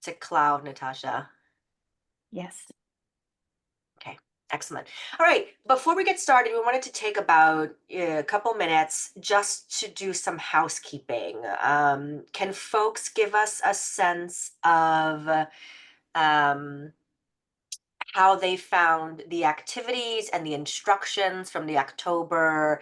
to cloud, Natasha? Yes. Okay, excellent. All right, before we get started, we wanted to take about a couple minutes just to do some housekeeping. Can folks give us a sense of um, how they found the activities and the instructions from the October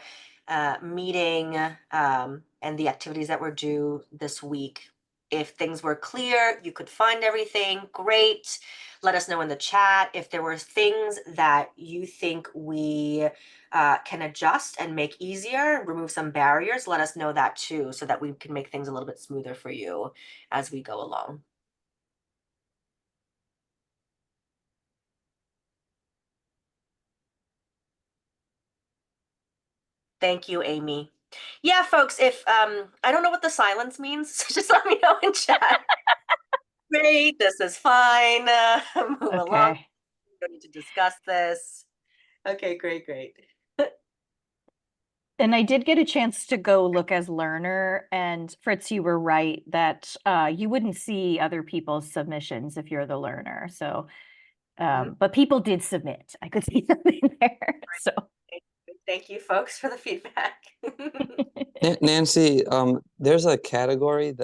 meeting, and the activities that were due this week? If things were clear, you could find everything, great. Let us know in the chat. If there were things that you think we can adjust and make easier, remove some barriers, let us know that too, so that we can make things a little bit smoother for you as we go along. Thank you, Amy. Yeah, folks, if I don't know what the silence means, so just let me know in chat. Great, this is fine. Move along. Okay. We don't need to discuss this. Okay, great, great. And I did get a chance to go look as learner, and Fritz, you were right that you wouldn't see other people's submissions if you're the learner. So, but people did submit. I could see something there. So, Thank you, folks, for the feedback. Nancy, there's a category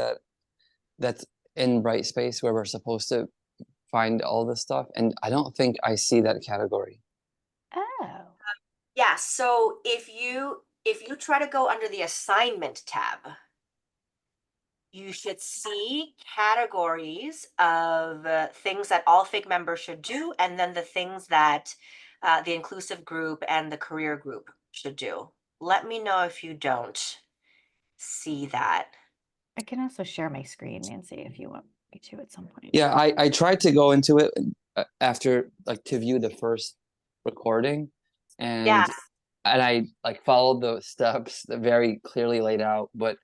that's in Brightspace where we're supposed to find all this stuff, and I don't think I see that category. oh, Yeah, so if you try to go under the assignment tab, you should see categories of things that all FIG members should do, and then the things that the inclusive group and the career group should do. Let me know if you don't see that. I can also share my screen, Nancy, if you want me to at some point. Yeah, I tried to go into it after, like, to view the first recording, and Yes, I like followed the steps that very clearly laid out, but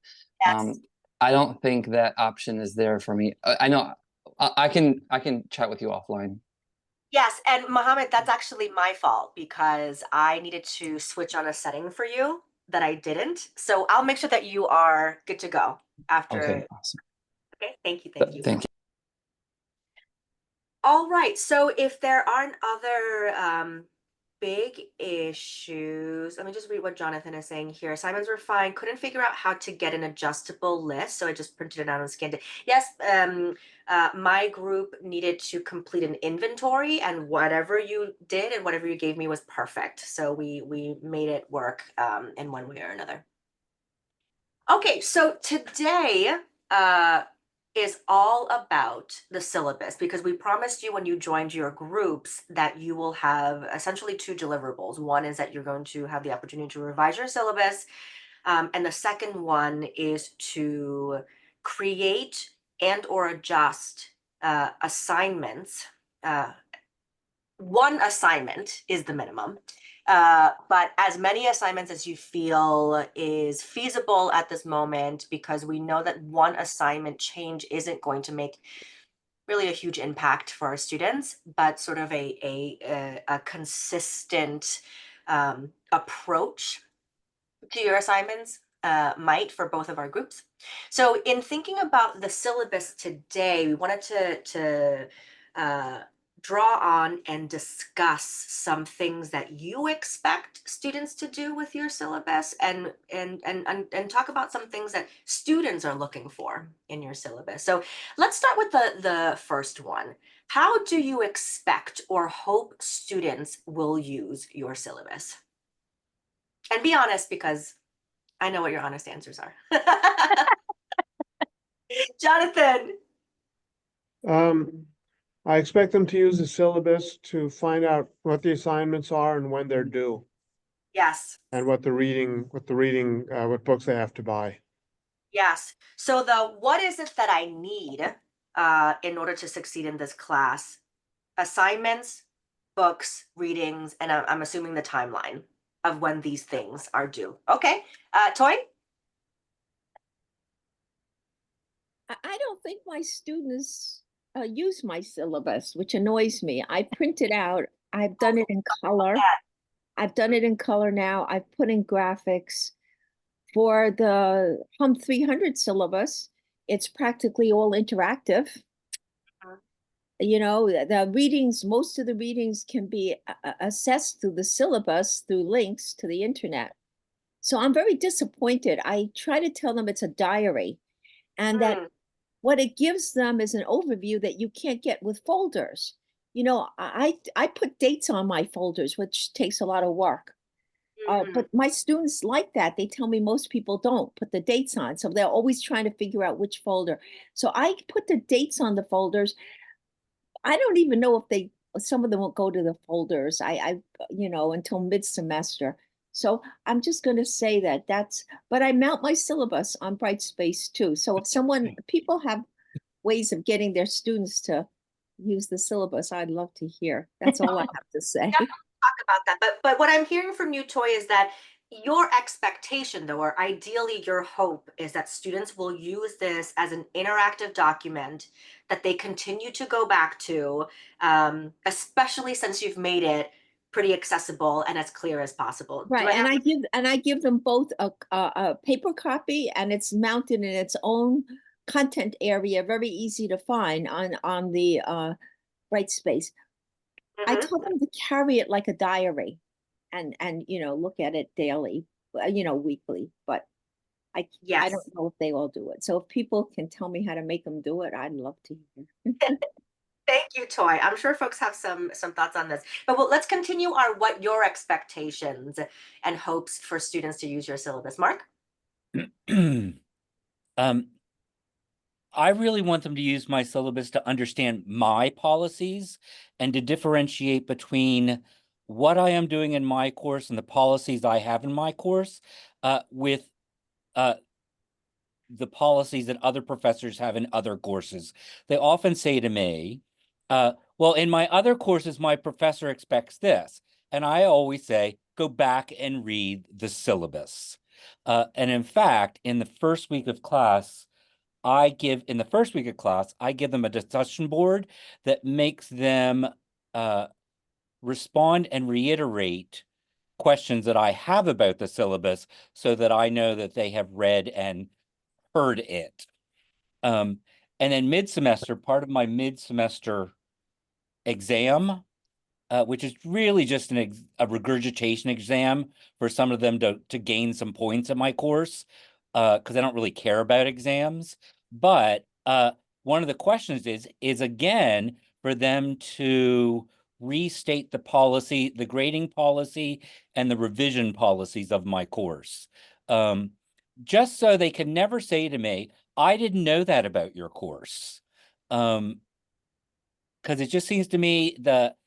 yes, I don't think that option is there for me. I know I can chat with you offline. yes. And Mohammed, that's actually my fault because I needed to switch on a setting for you that I didn't. So I'll make sure that you are good to go after. Okay, awesome. Okay, thank you, thank you. Thank you. All right, so if there aren't other big issues, let me just read what Jonathan is saying here. Assignments were fine, couldn't figure out how to get an adjustable list, so I just printed it out and scanned it. Yes, my group needed to complete an inventory, and whatever you did and whatever you gave me was perfect. So we made it work in one way or another. Okay, so today is all about the syllabus because we promised you when you joined your groups that you will have essentially two deliverables. One is that you're going to have the opportunity to revise your syllabus, and the second one is to create and or adjust assignments. One assignment is the minimum, but as many assignments as you feel is feasible at this moment, because we know that one assignment change isn't going to make really a huge impact for our students, but sort of a consistent approach to your assignments might for both of our groups. So in thinking about the syllabus today, we wanted to draw on and discuss some things that you expect students to do with your syllabus, and talk about some things that students are looking for in your syllabus. So let's start with the first one. How do you expect or hope students will use your syllabus? And be honest, because I know what your honest answers are. Jonathan. I expect them to use the syllabus to find out what the assignments are and when they're due, Yes. and what what books they have to buy. Yes. So the what is it that I need in order to succeed in this class? Assignments, books, readings, and I'm assuming the timeline of when these things are due. Okay. Toy? I don't think my students use my syllabus, which annoys me. I print it out. I've done it in color. I've done it in color now. I've put in graphics. For the Hum 300 syllabus, it's practically all interactive. you know, the readings, most of the readings can be assessed through the syllabus, through links to the internet. So I'm very disappointed. I try to tell them it's a diary and that Mm, what it gives them is an overview that you can't get with folders. You know, I put dates on my folders, which takes a lot of work. mhm. But my students like that. They tell me most people don't put the dates on. So they're always trying to figure out which folder. So I put the dates on the folders. I don't even know if some of them will go to the folders. You know, until mid-semester. So I'm just going to say but I mount my syllabus on Brightspace too. So if people have ways of getting their students to use the syllabus, I'd love to hear. That's all I have to say. Talk about that. But what I'm hearing from you, Toy, is that your expectation, though, or ideally your hope, is that students will use this as an interactive document that they continue to go back to, especially since you've made it pretty accessible and as clear as possible. Do Right, I have and I give them both a paper copy, and it's mounted in its own content area, very easy to find on the Brightspace. I Mhm. tell them to carry it like a diary, and you know, look at it daily, you know, weekly. But I Yes. don't know if they all do it. So if people can tell me how to make them do it, I'd love to hear. Thank you, Toy. I'm sure folks have some thoughts on this. But let's continue our what your expectations and hopes for students to use your syllabus. Mark? Um, I really want them to use my syllabus to understand my policies and to differentiate between what I am doing in my course and the policies I have in my course with the policies that other professors have in other courses. They often say to me, well, in my other courses, my professor expects this. And I always say, go back and read the syllabus. And in fact, in the first week of class, I give them a discussion board that makes them respond and reiterate questions that I have about the syllabus so that I know that they have read and heard it. And then mid-semester, part of my mid-semester exam, which is really just a regurgitation exam for some of them to gain some points in my course, because I don't really care about exams. But one of the questions is again for them to restate the policy, the grading policy, and the revision policies of my course. Just so they can never say to me, I didn't know that about your course. Because it just seems to me that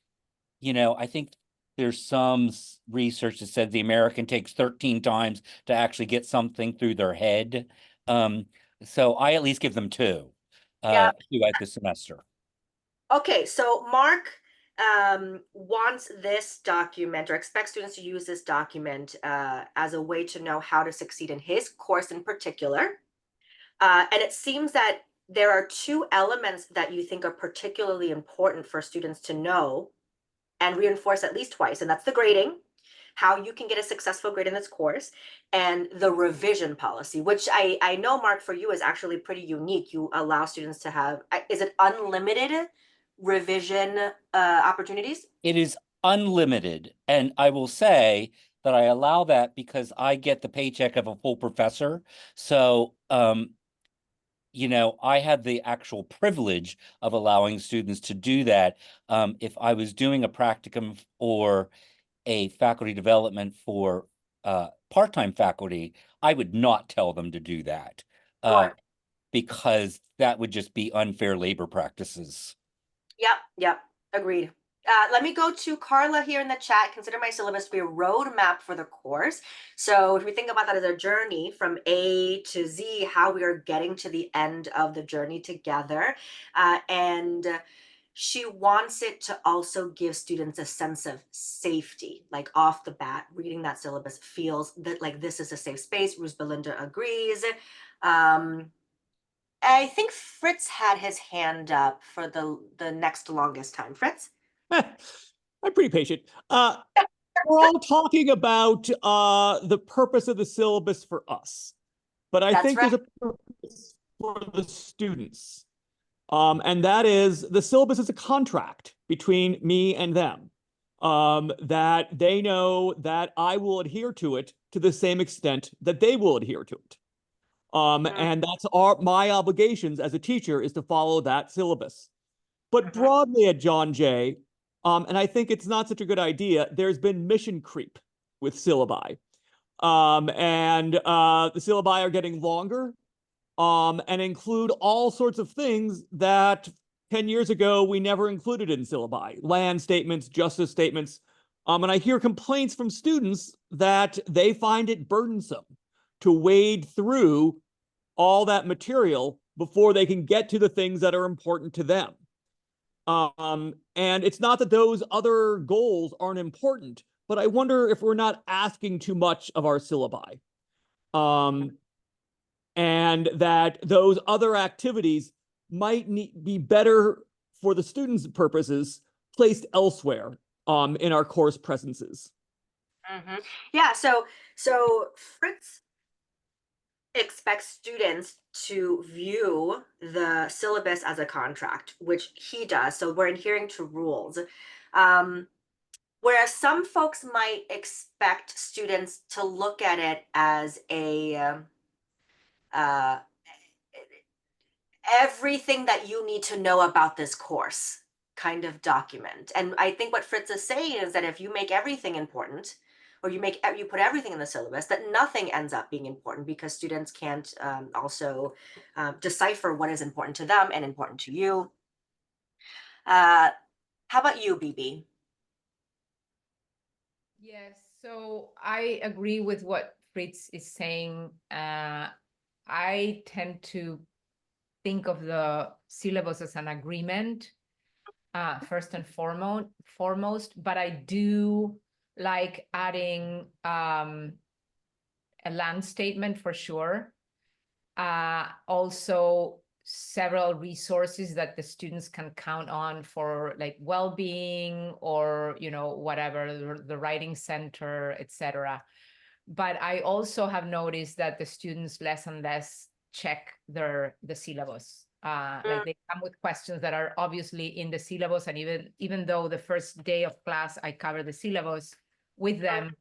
I think there's some research that said the American takes 13 times to actually get something through their head. So I at least give them two Yeah. throughout the semester. Okay, so Mark wants this document or expects students to use this document as a way to know how to succeed in his course in particular. And it seems that there are two elements that you think are particularly important for students to know and reinforce at least twice, and that's the grading, how you can get a successful grade in this course, and the revision policy, which I know, Mark, for you is actually pretty unique. You allow students to have, is it unlimited revision opportunities? It is unlimited. And I will say that I allow that because I get the paycheck of a full professor. So, I had the actual privilege of allowing students to do that. If I was doing a practicum or a faculty development for part-time faculty, I would not tell them to do that Sure. because that would just be unfair labor practices. Yep, agreed. Let me go to Carla here in the chat. Consider my syllabus to be a roadmap for the course. So if we think about that as a journey from A to Z, how we are getting to the end of the journey together. And she wants it to also give students a sense of safety, like off the bat, reading that syllabus feels that like this is a safe space. Ruth Belinda agrees. I think Fritz had his hand up for the next longest time. Fritz? I'm pretty patient. We're all talking about the purpose of the syllabus for us, but I That's think right. there's a purpose for the students. And that is the syllabus is a contract between me and them. That they know that I will adhere to it to the same extent that they will adhere to it. And that's my obligations as a teacher is to follow that syllabus. But broadly at John Jay, and I think it's not such a good idea, there's been mission creep with syllabi. And the syllabi are getting longer and include all sorts of things that 10 years ago we never included in syllabi, land statements, justice statements. And I hear complaints from students that they find it burdensome to wade through all that material before they can get to the things that are important to them. And it's not that those other goals aren't important, but I wonder if we're not asking too much of our syllabi. And that those other activities might be better for the students' purposes placed elsewhere in our course presences. Yeah, so Fritz expects students to view the syllabus as a contract, which he does. So we're adhering to rules. Whereas some folks might expect students to look at it as a everything that you need to know about this course kind of document. And I think what Fritz is saying is that if you make everything important, or you put everything in the syllabus, that nothing ends up being important because students can't also decipher what is important to them and important to you. How about you, BB? Yes, so I agree with what Fritz is saying. I tend to think of the syllabus as an agreement, first and foremost, but I do like adding a land statement for sure. Also several resources that the students can count on for like well-being or, you know, whatever, the writing center, etc. But I also have noticed that the students less and less check the syllabus. Like they come with questions that are obviously in the syllabus, and even though the first day of class I cover the syllabus with them,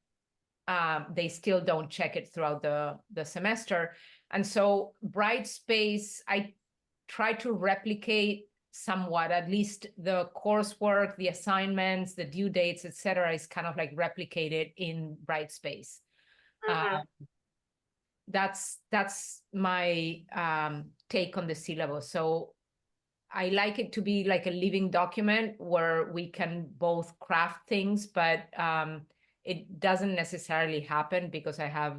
they still don't check it throughout the semester. And so Brightspace, I try to replicate somewhat, at least the coursework, the assignments, the due dates, etc., is kind of like replicated in Brightspace. That's my take on the syllabus. So I like it to be like a living document where we can both craft things, but it doesn't necessarily happen because I have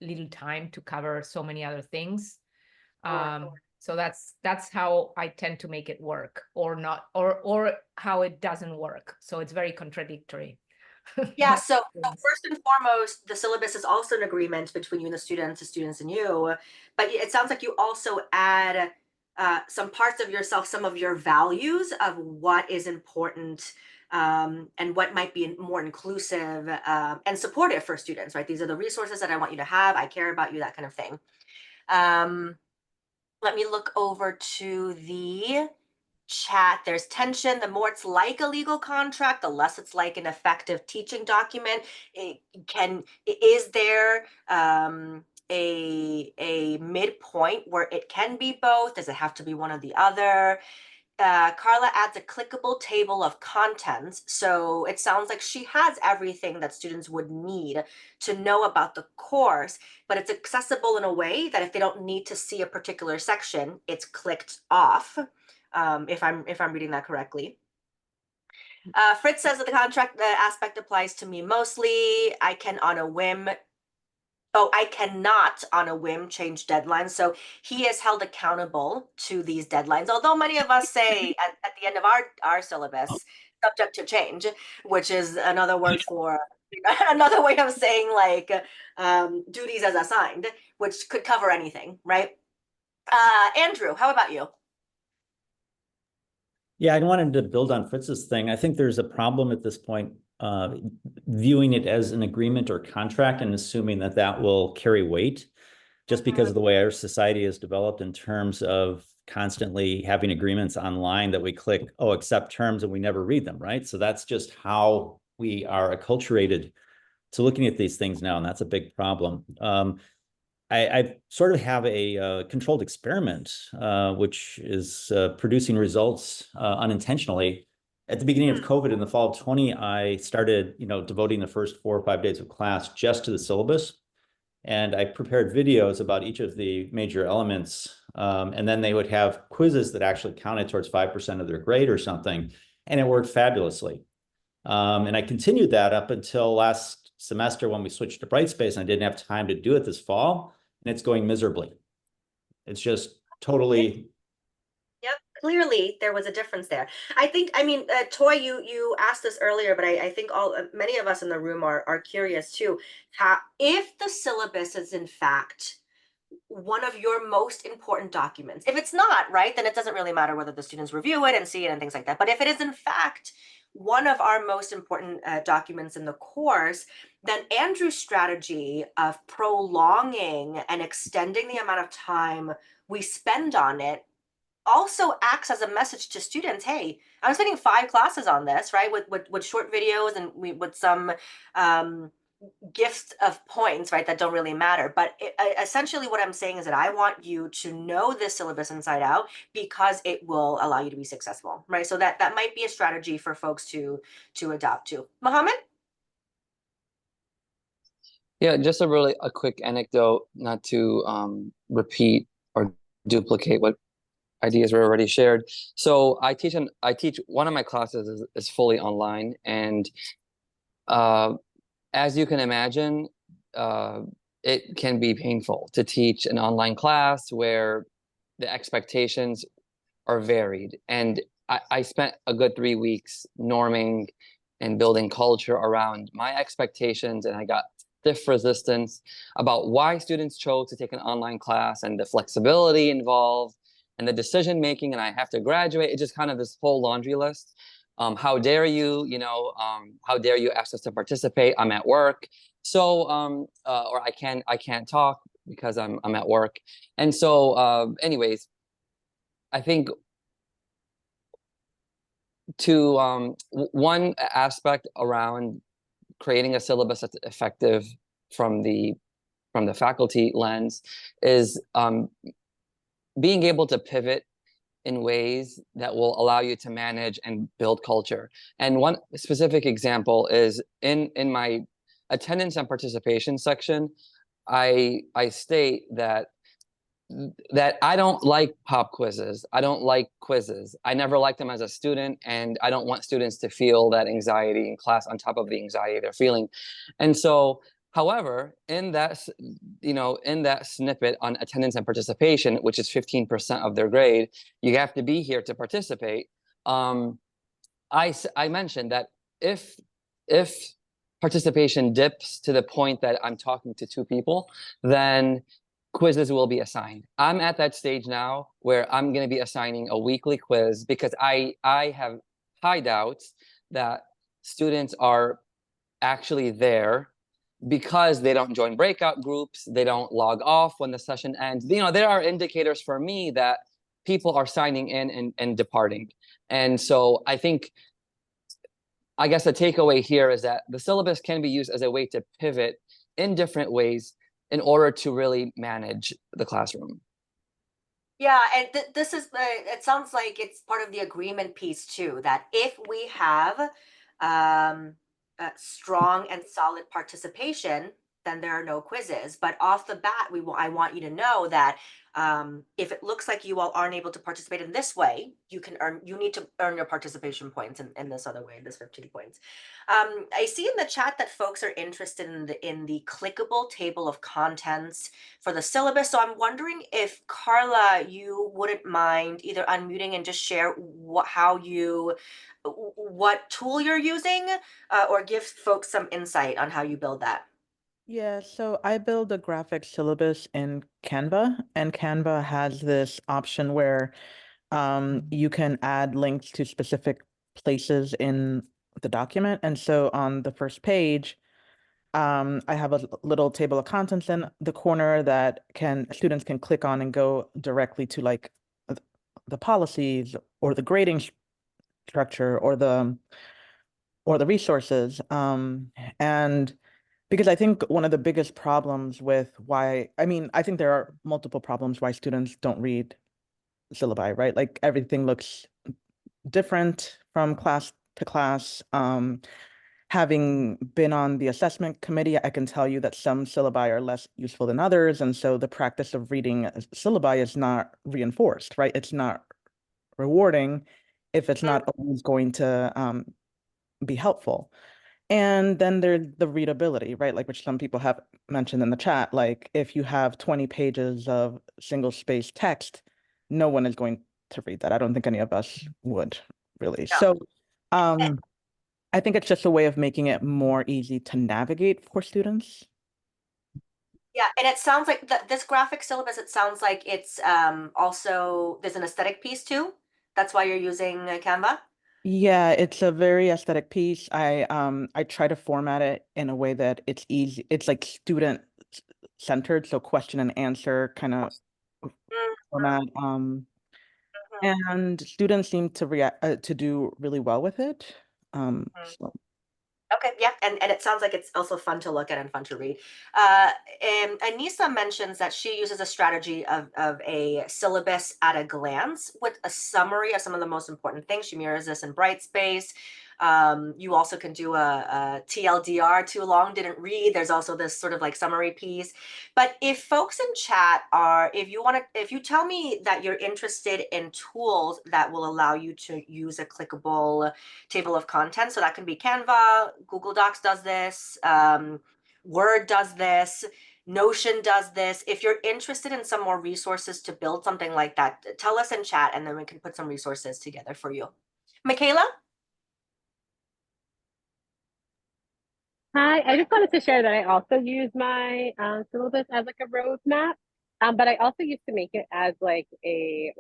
little time to cover so many other things. So that's how I tend to make it work, or not, or how it doesn't work. So it's very contradictory. Yeah, so first and foremost, the syllabus is also an agreement between you and the students and you, but it sounds like you also add some parts of yourself, some of your values of what is important and what might be more inclusive and supportive for students, right? These are the resources that I want you to have. I care about you, that kind of thing. Let me look over to the chat. There's tension. The more it's like a legal contract, the less it's like an effective teaching document. Is there a midpoint where it can be both? Does it have to be one or the other? Carla adds a clickable table of contents. So it sounds like she has everything that students would need to know about the course, but it's accessible in a way that if they don't need to see a particular section, it's clicked off. If I'm reading that correctly. Fritz says that the contract aspect applies to me mostly. I cannot on a whim change deadlines. So he is held accountable to these deadlines. Although many of us say at the end of our syllabus, subject to change, which is another word for another way of saying like duties as assigned, which could cover anything, right? Andrew, how about you? Yeah, I wanted to build on Fritz's thing. I think there's a problem at this point viewing it as an agreement or contract and assuming that will carry weight. just because of the way our society is developed in terms of constantly having agreements online that we click, oh, accept terms, and we never read them, right? So that's just how we are acculturated to looking at these things now, and that's a big problem. I sort of have a controlled experiment, which is producing results unintentionally. At the beginning of COVID in the fall of 20, I started, devoting the first 4 or 5 days of class just to the syllabus. And I prepared videos about each of the major elements. And then they would have quizzes that actually counted towards 5% of their grade or something. And it worked fabulously. And I continued that up until last semester when we switched to Brightspace, and I didn't have time to do it this fall, and it's going miserably. It's just totally. Yep, clearly there was a difference there. I mean, Toy, you asked this earlier, but I think many of us in the room are curious too. If the syllabus is in fact one of your most important documents, if it's not, right, then it doesn't really matter whether the students review it and see it and things like that. But if it is in fact one of our most important documents in the course, then Andrew's strategy of prolonging and extending the amount of time we spend on it also acts as a message to students. Hey, I'm spending 5 classes on this, right, with short videos and with some gifts of points, right, that don't really matter. But essentially what I'm saying is that I want you to know this syllabus inside out because it will allow you to be successful, right? So that might be a strategy for folks to adopt too. Mohammed? Yeah, just a quick anecdote, not to repeat or duplicate what ideas were already shared. So I teach one of my classes is fully online, and as you can imagine, it can be painful to teach an online class where the expectations are varied. And I spent a good 3 weeks norming and building culture around my expectations, and I got stiff resistance about why students chose to take an online class and the flexibility involved and the decision making, and I have to graduate. It's just kind of this whole laundry list. How dare you, how dare you ask us to participate? I'm at work. So, or I can't talk because I'm at work. And so, anyways, I think to one aspect around creating a syllabus that's effective from the faculty lens is being able to pivot in ways that will allow you to manage and build culture. And one specific example is in my attendance and participation section, I state that I don't like pop quizzes. I don't like quizzes. I never liked them as a student, and I don't want students to feel that anxiety in class on top of the anxiety they're feeling. And so, however, in that snippet on attendance and participation, which is 15% of their grade, you have to be here to participate. I mentioned that if participation dips to the point that I'm talking to 2 people, then quizzes will be assigned. I'm at that stage now where I'm going to be assigning a weekly quiz because I have high doubts that students are actually there because they don't join breakout groups, they don't log off when the session ends. There are indicators for me that people are signing in and departing. And so I guess the takeaway here is that the syllabus can be used as a way to pivot in different ways in order to really manage the classroom. Yeah, and this is it sounds like it's part of the agreement piece too, that if we have strong and solid participation, then there are no quizzes. But off the bat, I want you to know that if it looks like you all aren't able to participate in this way, you need to earn your participation points in this other way, this 15 points. I see in the chat that folks are interested in the clickable table of contents for the syllabus. So I'm wondering if Carla, you wouldn't mind either unmuting and just share what tool you're using, or give folks some insight on how you build that. Yeah, so I build a graphic syllabus in Canva, and Canva has this option where you can add links to specific places in the document. And so on the first page, I have a little table of contents in the corner that students can click on and go directly to like the policies or the grading structure or the resources. And because I think one of the biggest problems with why, I think there are multiple problems why students don't read syllabi, right? Like everything looks different from class to class. Having been on the assessment committee, I can tell you that some syllabi are less useful than others. And so the practice of reading syllabi is not reinforced, right? It's not rewarding if it's not always going to be helpful. And then there's the readability, right? Like which some people have mentioned in the chat, like if you have 20 pages of single space text, no one is going to read that. I don't think any of us would really. No. So I think it's just a way of making it more easy to navigate for students. Yeah, and it sounds like this graphic syllabus, it sounds like it's also, there's an aesthetic piece too. That's why you're using Canva? Yeah, it's a very aesthetic piece. I try to format it in a way that it's easy. It's like student centered, so question and answer kind of format. And students seem to react to do really well with it. So. Okay, yeah, and it sounds like it's also fun to look at and fun to read. And Anissa mentions that she uses a strategy of a syllabus at a glance with a summary of some of the most important things. She mirrors this in Brightspace. You also can do a TLDR, too long, didn't read. There's also this sort of like summary piece. But if folks in chat are, if you tell me that you're interested in tools that will allow you to use a clickable table of contents, so that can be Canva, Google Docs does this, Word does this, Notion does this. If you're interested in some more resources to build something like that, tell us in chat and then we can put some resources together for you. Michaela? Hi, I just wanted to share that I also use my syllabus as like a roadmap, but I also used to make it as like a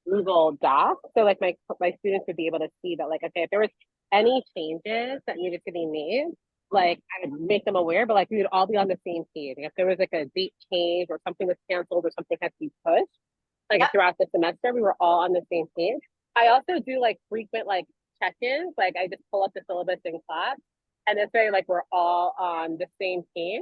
Google Doc, so like my students would be able to see that, like, okay, if there was any changes that needed to be made, like I would make them aware, but like we would all be on the same page. If there was like a date change or something was canceled or something had to be pushed, like throughout the semester, we were all on the same page. I also do like frequent like check-ins, like I just pull up the syllabus in class. And this way, like, we're all on the same page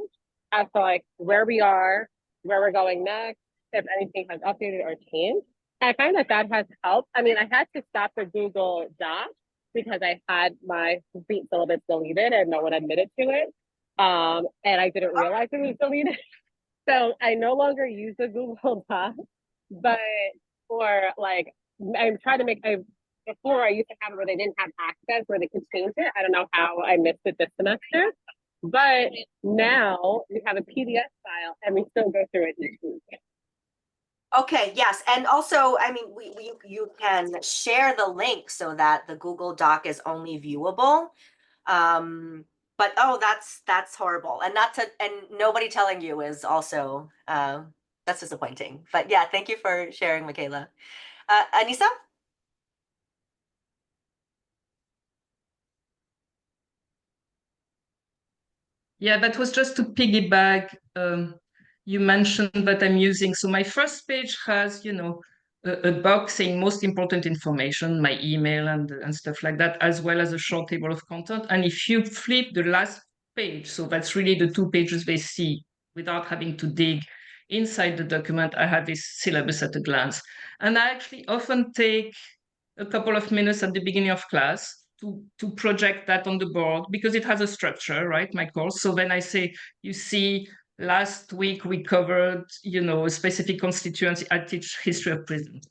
as to like where we are, where we're going next, if anything has updated or changed. And I find that that has helped. I mean, I had to stop the Google Doc because I had my complete syllabus deleted and no one admitted to it. And I didn't realize it was deleted. So I no longer use the Google Doc, but for like, I'm trying to make, before I used to have it where they didn't have access, where they could change it. I don't know how I missed it this semester, but now we have a PDF file and we still go through it each week. Okay, yes, and also, I mean, you can share the link so that the Google Doc is only viewable. But oh, that's horrible, and nobody telling you is also that's disappointing. But yeah, thank you for sharing, Michaela. Anissa? Yeah, that was just to piggyback. You mentioned that I'm using, so my first page has, a box saying most important information, my email and stuff like that, as well as a short table of content. And if you flip the last page, so that's really the 2 pages they see without having to dig inside the document, I have this syllabus at a glance. And I actually often take a couple of minutes at the beginning of class to project that on the board because it has a structure, right, my course. So then I say, you see, last week we covered, a specific constituency. I teach history of prisons.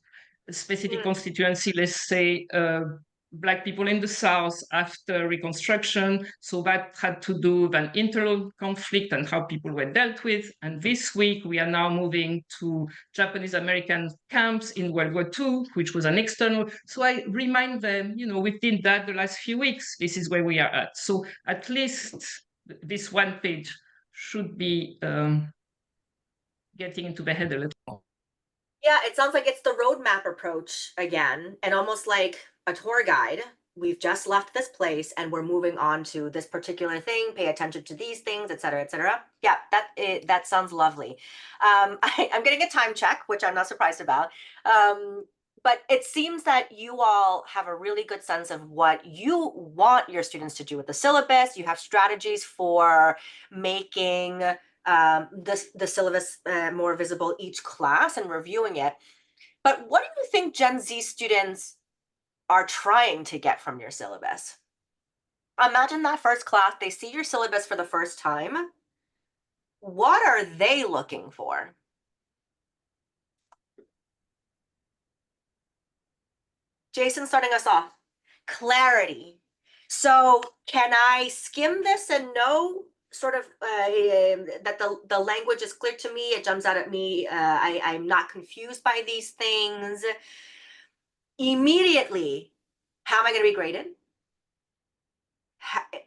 A specific constituency, let's say, Black people in the South after Reconstruction. So that had to do with an internal conflict and how people were dealt with. And this week, we are now moving to Japanese American camps in World War II, which was an external. So I remind them, we did that the last few weeks. This is where we are at. So at least this one page should be getting into the head a little more. Yeah, it sounds like it's the roadmap approach again, and almost like a tour guide we've just left this place and we're moving on to this particular thing, pay attention to these things, et cetera, et cetera. Yeah, that sounds lovely. I'm getting a time check, which I'm not surprised about. But it seems that you all have a really good sense of what you want your students to do with the syllabus. You have strategies for making the syllabus more visible each class and reviewing it. But what do you think Gen Z students are trying to get from your syllabus? Imagine that first class, they see your syllabus for the first time. What are they looking for? Jason, starting us off. Clarity. So can I skim this and know sort of that the language is clear to me? It jumps out at me. I'm not confused by these things. Immediately, how am I going to be graded?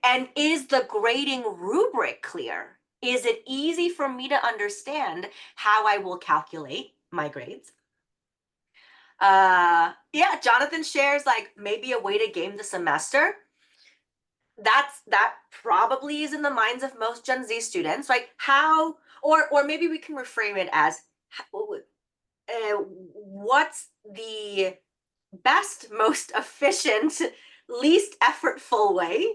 And is the grading rubric clear? Is it easy for me to understand how I will calculate my grades? Yeah, Jonathan shares like maybe a way to game the semester. That probably is in the minds of most Gen Z students. Like how, or maybe we can reframe it as what's the best, most efficient, least effortful way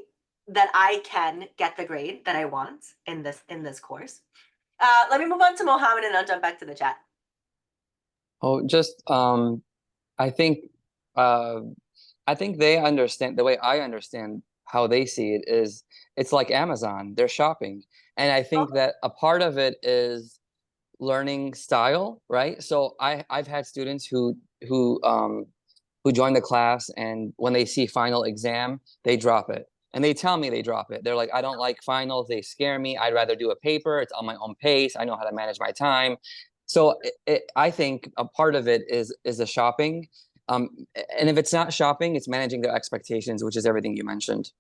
that I can get the grade that I want in this course. Let me move on to Mohammed and I'll jump back to the chat. Oh, just I think they understand the way I understand how they see it is it's like Amazon, they're shopping. And I think that a part of it is learning style, right? So I've had students who join the class, and when they see final exam, they drop it. And they tell me they drop it. They're like, I don't like finals, they scare me. I'd rather do a paper, it's on my own pace, I know how to manage my time. So I think a part of it is the shopping. And if it's not shopping, it's managing their expectations, which is everything you mentioned.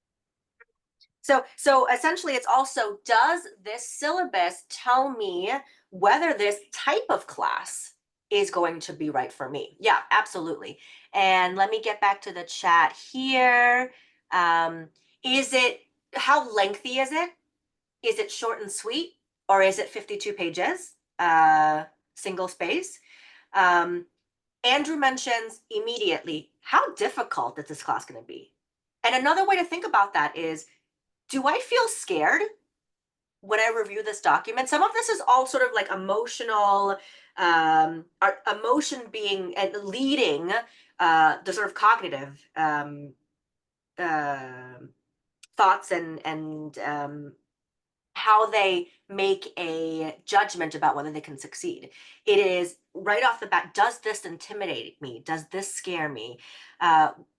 So essentially it's also, does this syllabus tell me whether this type of class is going to be right for me? Yeah, absolutely. And let me get back to the chat here. How lengthy is it? Is it short and sweet, or is it 52 pages, single space? Andrew mentions immediately, how difficult is this class going to be? And another way to think about that is, do I feel scared when I review this document? Some of this is all sort of like emotional, emotion being and leading the sort of cognitive thoughts and how they make a judgment about whether they can succeed. It is right off the bat, does this intimidate me? Does this scare me?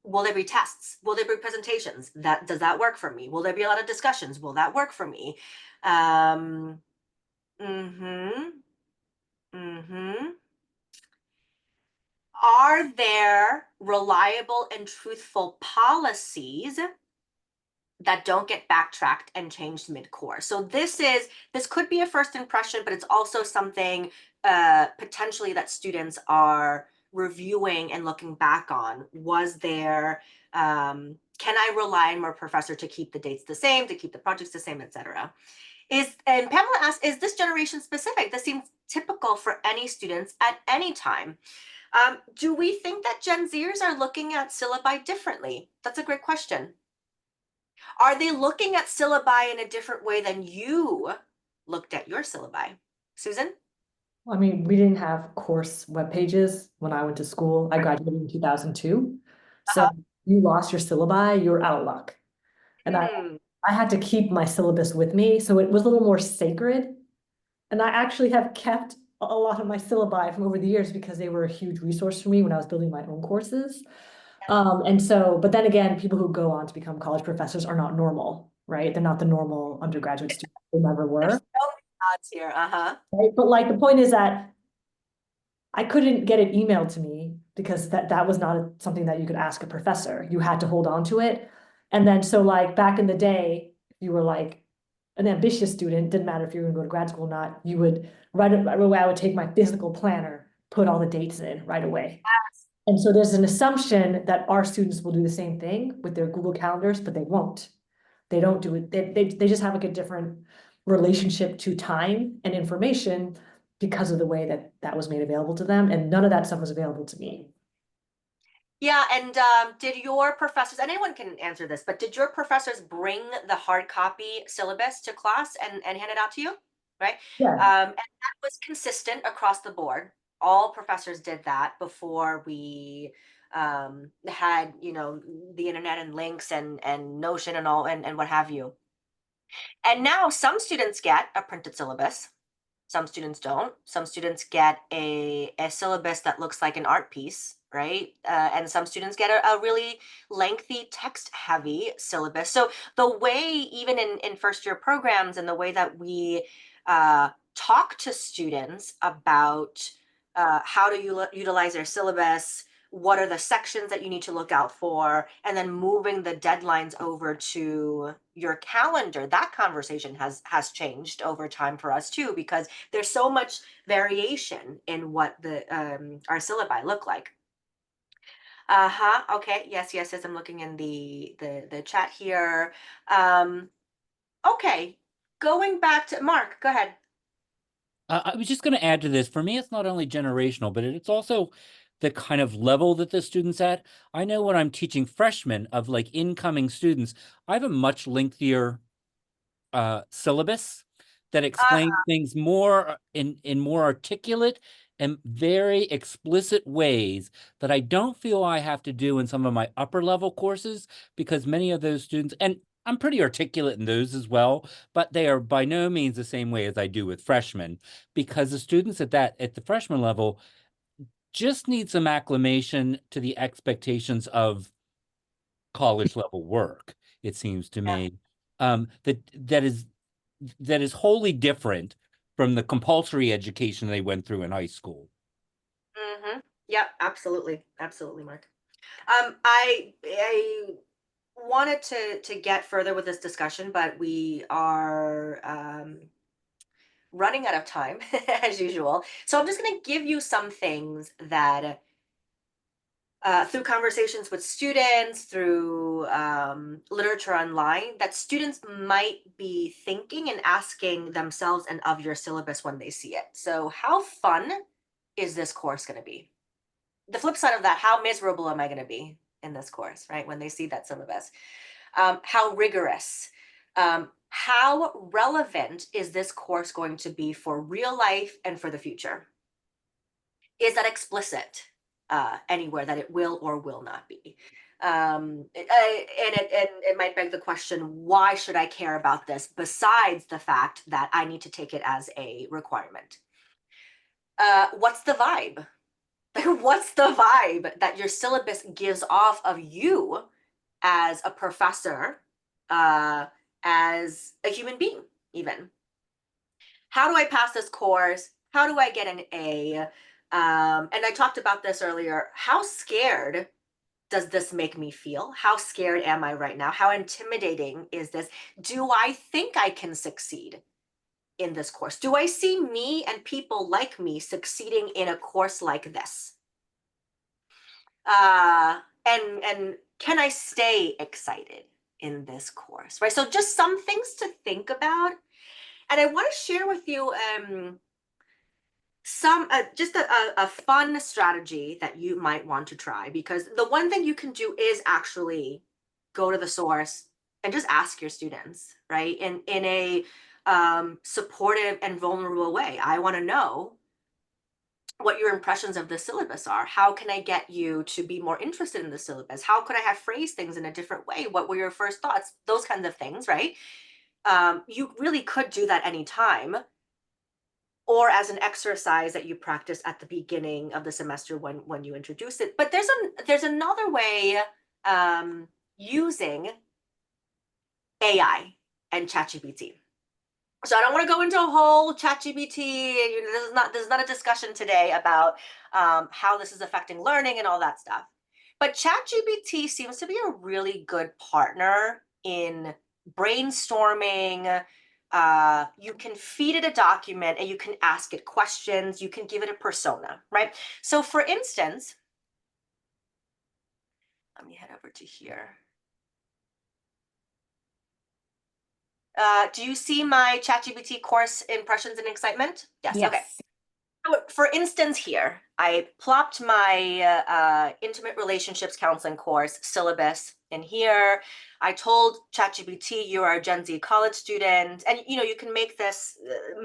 Will there be tests? Will there be presentations? Does that work for me? Will there be a lot of discussions? Will that work for me? Are there reliable and truthful policies that don't get backtracked and changed mid-course? So this could be a first impression, but it's also something potentially that students are reviewing and looking back on. Was there, can I rely on my professor to keep the dates the same, to keep the projects the same, etc.? And Pamela asks, is this generation specific? This seems typical for any students at any time. Do we think that Gen Zers are looking at syllabi differently? That's a great question. Are they looking at syllabi in a different way than you looked at your syllabi? Susan? I mean, we didn't have course web pages when I went to school. I graduated in 2002. So you lost your syllabi, you're out of luck. And I had to keep my syllabus with me. So it was a little more sacred. And I actually have kept a lot of my syllabi from over the years because they were a huge resource for me when I was building my own courses. And so, but then again, people who go on to become college professors are not normal, right? They're not the normal undergraduate students. They never were. There's so many odds here, Right? But like the point is that I couldn't get it emailed to me because that was not something that you could ask a professor. You had to hold on to it. And then so like back in the day, you were like an ambitious student, didn't matter if you were gonna go to grad school or not, you would right away, I would take my physical planner, put all the dates in right away. And so there's an assumption that our students will do the same thing with their Google calendars, but they won't. They don't do it. They just have like a different relationship to time and information because of the way that that was made available to them. And none of that stuff was available to me. Yeah, and did your professors, and anyone can answer this, but did your professors bring the hard copy syllabus to class and hand it out to you? Right? Yeah. And that was consistent across the board. All professors did that before we had, you know, the internet and links and Notion and all and what have you. And now some students get a printed syllabus. Some students don't. Some students get a syllabus that looks like an art piece, right? And some students get a really lengthy text heavy syllabus. So the way, even in first year programs, and the way that we talk to students about how to utilize their syllabus, what are the sections that you need to look out for, and then moving the deadlines over to your calendar, that conversation has changed over time for us too, because there's so much variation in what the our syllabi look like. Okay, yes, I'm looking in the chat here. Okay, going back to Mark, go ahead. I was just going to add to this. For me, it's not only generational, but it's also the kind of level that the student's at. I know when I'm teaching freshmen of like incoming students, I have a much lengthier syllabus that explains things more in more articulate and very explicit ways that I don't feel I have to do in some of my upper level courses, because many of those students, and I'm pretty articulate in those as well, but they are by no means the same way as I do with freshmen, because the students at the freshman level just need some acclimation to the expectations of college level work, it seems to me. That is wholly different from the compulsory education they went through in high school. Mm-hmm. Yep, absolutely, Mark. I wanted to get further with this discussion, but we are running out of time as usual. So I'm just going to give you some things that through conversations with students, through literature online, that students might be thinking and asking themselves and of your syllabus when they see it. So how fun is this course going to be? The flip side of that, how miserable am I going to be in this course, right? When they see that syllabus. How rigorous, how relevant is this course going to be for real life and for the future? Is that explicit anywhere that it will or will not be? And it might beg the question, why should I care about this besides the fact that I need to take it as a requirement? What's the vibe? What's the vibe that your syllabus gives off of you as a professor, as a human being, even? How do I pass this course? How do I get an A? And I talked about this earlier. How scared does this make me feel? How scared am I right now? How intimidating is this? Do I think I can succeed in this course? Do I see me and people like me succeeding in a course like this? And can I stay excited in this course, right? So just some things to think about. And I want to share with you some just a fun strategy that you might want to try, because the one thing you can do is actually go to the source and just ask your students, right? In a supportive and vulnerable way. I want to know what your impressions of the syllabus are. How can I get you to be more interested in the syllabus? How could I have phrased things in a different way? What were your first thoughts? Those kinds of things, right? You really could do that anytime, or as an exercise that you practice at the beginning of the semester when you introduce it. But there's another way using AI and ChatGPT. So I don't want to go into a whole ChatGPT. This is not a discussion today about how this is affecting learning and all that stuff. But ChatGPT seems to be a really good partner in brainstorming. You can feed it a document and you can ask it questions. You can give it a persona, right? So for instance, Let me head over to here. Do you see my ChatGPT course Impressions and Excitement? Yes. Okay. Yes. So for instance, here, I plopped my intimate relationships counseling course syllabus in here. I told ChatGPT, you are a Gen Z college student, and you can make this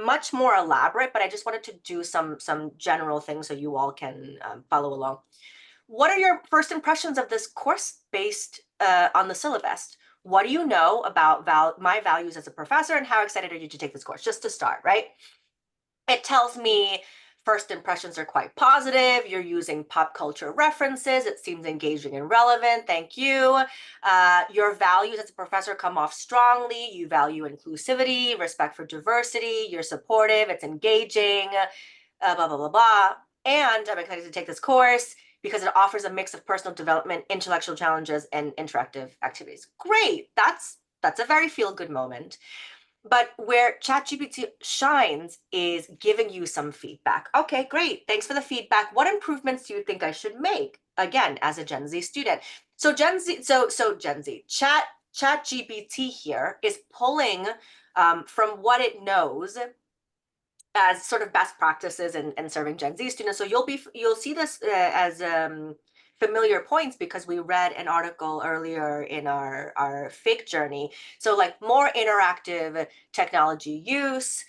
much more elaborate, but I just wanted to do some general things so you all can follow along. What are your first impressions of this course based on the syllabus? What do you know about my values as a professor, and how excited are you to take this course? Just to start, right? It tells me first impressions are quite positive. You're using pop culture references. It seems engaging and relevant. Thank you. Your values as a professor come off strongly. You value inclusivity, respect for diversity. You're supportive. It's engaging, blah, blah, blah, blah. And I'm excited to take this course because it offers a mix of personal development, intellectual challenges, and interactive activities. Great. That's a very feel-good moment. But where ChatGPT shines is giving you some feedback. Okay, great. Thanks for the feedback. What improvements do you think I should make? Again, as a Gen Z student. So Gen Z, ChatGPT here is pulling from what it knows as sort of best practices and serving Gen Z students. So you'll see this as familiar points because we read an article earlier in our fake journey. So like more interactive technology use,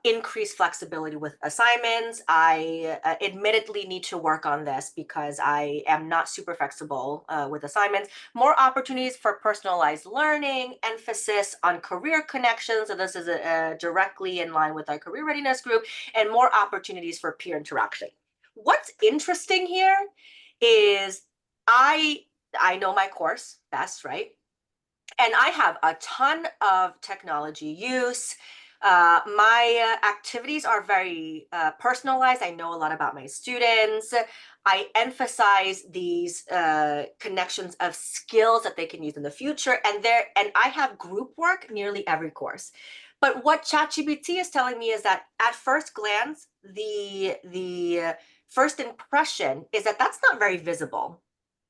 increased flexibility with assignments. I admittedly need to work on this because I am not super flexible with assignments. More opportunities for personalized learning, emphasis on career connections. So this is directly in line with our career readiness group, and more opportunities for peer interaction. What's interesting here is I know my course best, right? And I have a ton of technology use. My activities are very personalized. I know a lot about my students. I emphasize these connections of skills that they can use in the future. And I have group work nearly every course. But what ChatGPT is telling me is that at first glance, the first impression is that that's not very visible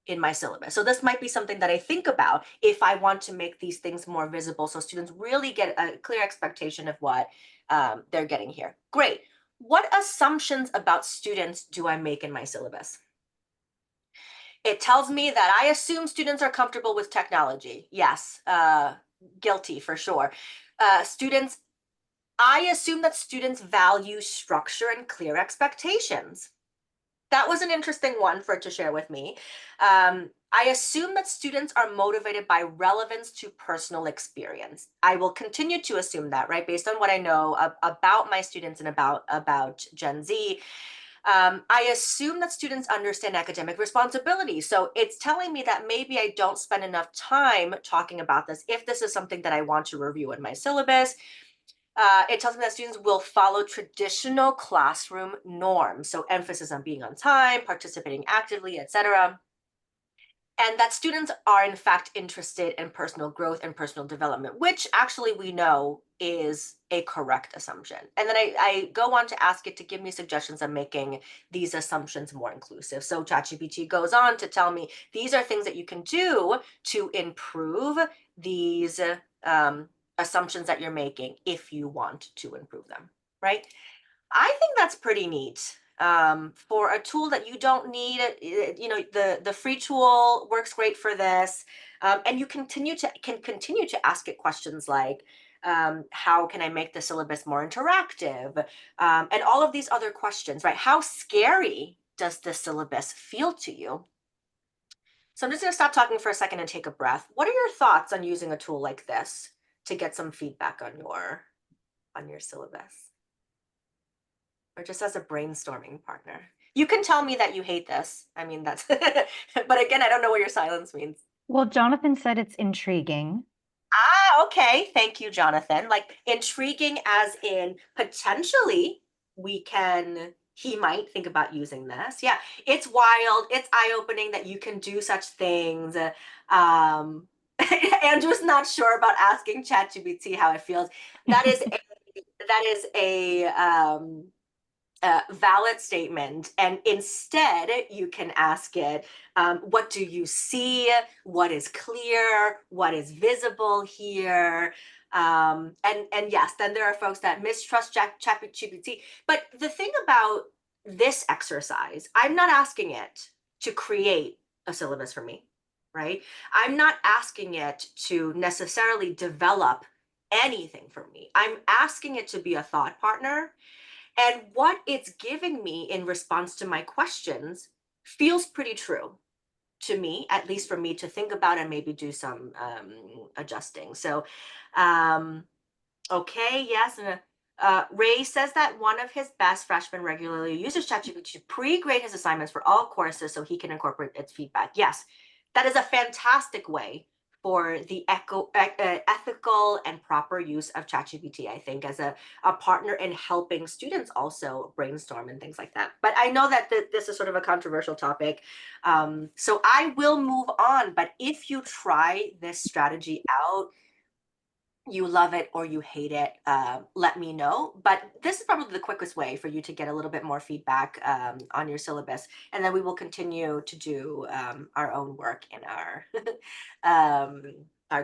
in my syllabus. So this might be something that I think about if I want to make these things more visible so students really get a clear expectation of what they're getting here. Great. What assumptions about students do I make in my syllabus? It tells me that I assume students are comfortable with technology. Yes, guilty for sure. I assume that students value structure and clear expectations. That was an interesting one for it to share with me. I assume that students are motivated by relevance to personal experience. I will continue to assume that, right? Based on what I know about my students and about Gen Z. I assume that students understand academic responsibility. So it's telling me that maybe I don't spend enough time talking about this if this is something that I want to review in my syllabus. It tells me that students will follow traditional classroom norms. So emphasis on being on time, participating actively, etc. And that students are in fact interested in personal growth and personal development, which actually we know is a correct assumption. And then I go on to ask it to give me suggestions on making these assumptions more inclusive. So ChatGPT goes on to tell me these are things that you can do to improve these assumptions that you're making if you want to improve them, right? I think that's pretty neat. For a tool that you don't need, the free tool works great for this, and you can continue to ask it questions like, how can I make the syllabus more interactive, and all of these other questions, right? How scary does the syllabus feel to you? So I'm just going to stop talking for a second and take a breath. What are your thoughts on using a tool like this to get some feedback on your syllabus? Or just as a brainstorming partner? You can tell me that you hate this. I mean, that's, but again, I don't know what your silence means. Well, Jonathan said it's intriguing. Ah, okay. Thank you, Jonathan. Like intriguing as in potentially he might think about using this. Yeah, it's wild. It's eye-opening that you can do such things. Andrew's not sure about asking ChatGPT how it feels. That is a valid statement, and instead you can ask it, what do you see? What is clear? What is visible here? And yes, then there are folks that mistrust ChatGPT. But the thing about this exercise, I'm not asking it to create a syllabus for me, right? I'm not asking it to necessarily develop anything for me. I'm asking it to be a thought partner. And what it's giving me in response to my questions feels pretty true to me, at least for me to think about and maybe do some adjusting. So, okay, yes. And Ray says that one of his best freshmen regularly uses ChatGPT to pre-grade his assignments for all courses so he can incorporate its feedback. Yes, that is a fantastic way for the ethical and proper use of ChatGPT, I think, as a partner in helping students also brainstorm and things like that. But I know that this is sort of a controversial topic, so I will move on. But if you try this strategy out, you love it or you hate it, let me know. But this is probably the quickest way for you to get a little bit more feedback on your syllabus. And then we will continue to do our own work in our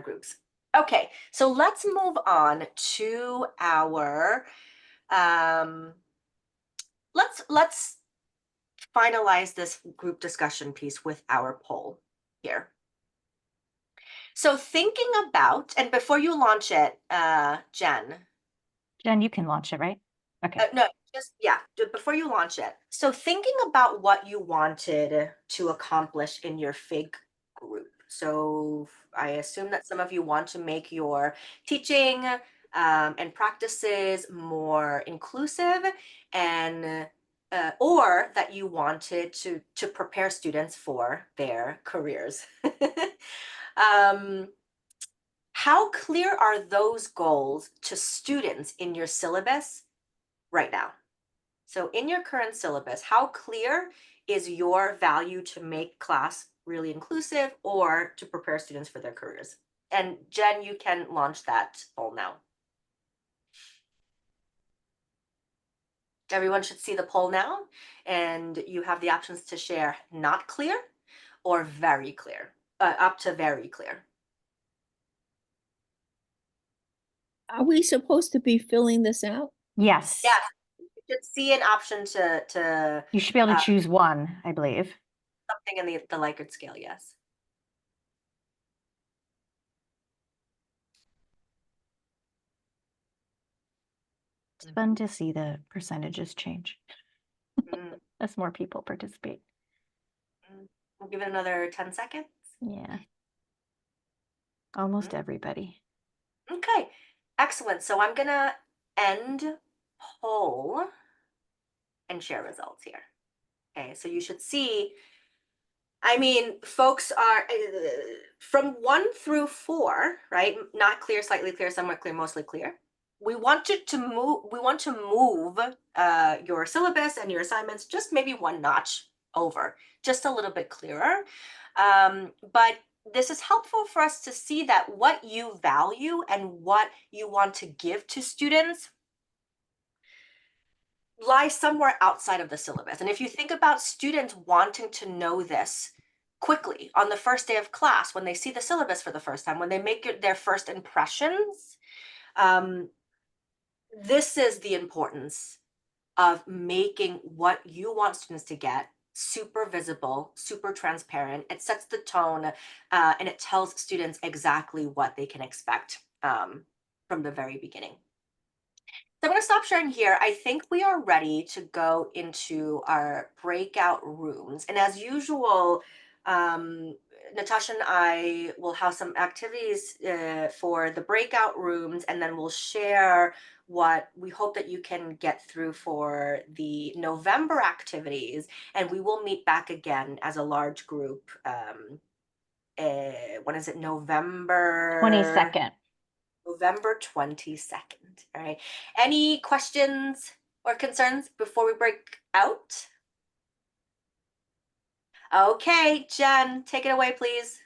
groups. Okay, so let's move on to our, let's finalize this group discussion piece with our poll here. So thinking about, and before you launch it, Jen, you can launch it, right? Okay. no, just, yeah, before you launch it. So thinking about what you wanted to accomplish in your FIG group. So I assume that some of you want to make your teaching and practices more inclusive, and or that you wanted to prepare students for their careers. How clear are those goals to students in your syllabus right now? So in your current syllabus, how clear is your value to make class really inclusive or to prepare students for their careers? And Jen, you can launch that poll now. Everyone should see the poll now, and you have the options to share not clear or very clear, up to very clear. Are we supposed to be filling this out? Yes. Yeah, you should see an option to You should be able to choose one, I believe. something in the Likert scale, yes. It's fun to see the percentages change Mm. as more people participate. We'll give it another 10 seconds. Yeah. Almost everybody. Okay, excellent. So I'm gonna end poll and share results here. Okay, so you should see, I mean, folks are from 1 through 4, right? Not clear, slightly clear, somewhat clear, mostly clear. We want you to move, we want to move your syllabus and your assignments just maybe one notch over, just a little bit clearer. But this is helpful for us to see that what you value and what you want to give to students lies somewhere outside of the syllabus. And if you think about students wanting to know this quickly on the first day of class, when they see the syllabus for the first time, when they make their first impressions, this is the importance of making what you want students to get super visible, super transparent. It sets the tone, and it tells students exactly what they can expect from the very beginning. So I'm going to stop sharing here. I think we are ready to go into our breakout rooms. And as usual, Natasha and I will have some activities for the breakout rooms, and then we'll share what we hope that you can get through for the November activities. And we will meet back again as a large group. When is it? November 22nd. November 22nd. All right. Any questions or concerns before we break out? Okay, Jen, take it away, please.